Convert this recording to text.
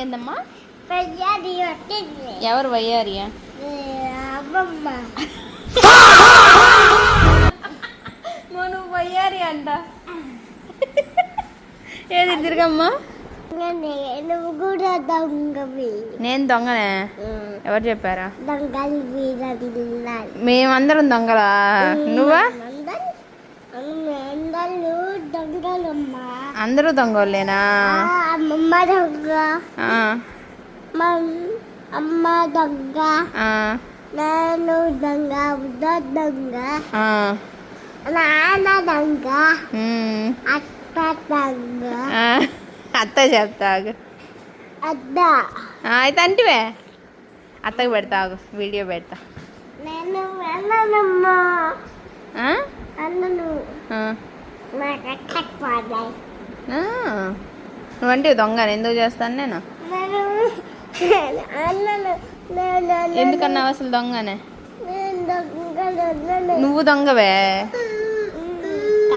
ఏందమ్మా? వయ్యారి వచ్చింది. ఎవరు వయ్యారియా? అమ్మమ్మ. నువ్వు వయ్యారి అంట. ఏది తిరగమ్మా? నువ్వు కూడా దొంగవి. నేను దొంగనే? ఎవరు చెప్పారా? దొంగలు మేమందరం దొంగలా? నువ్వా? అందరూ దొంగలమ్మా. అందరూ దొంగలేనా? అమ్మమ్మ దొంగ, అమ్మ దొంగ, నేను దొంగ, ఉద్ద దొంగ, నాన్న దొంగ, అత్త దొంగ. అత్త చెప్తా. అద్ద అయితే అంటివే అత్తకు పెడతా, వీడియో పెడతా. నేను వెళ్ళనమ్మా. అన్నను నువ్వంటే దొంగ ఎందుకు చేస్తాను నేను? ఎందుకన్నావు అసలు దొంగనే? నువ్వు దొంగవే.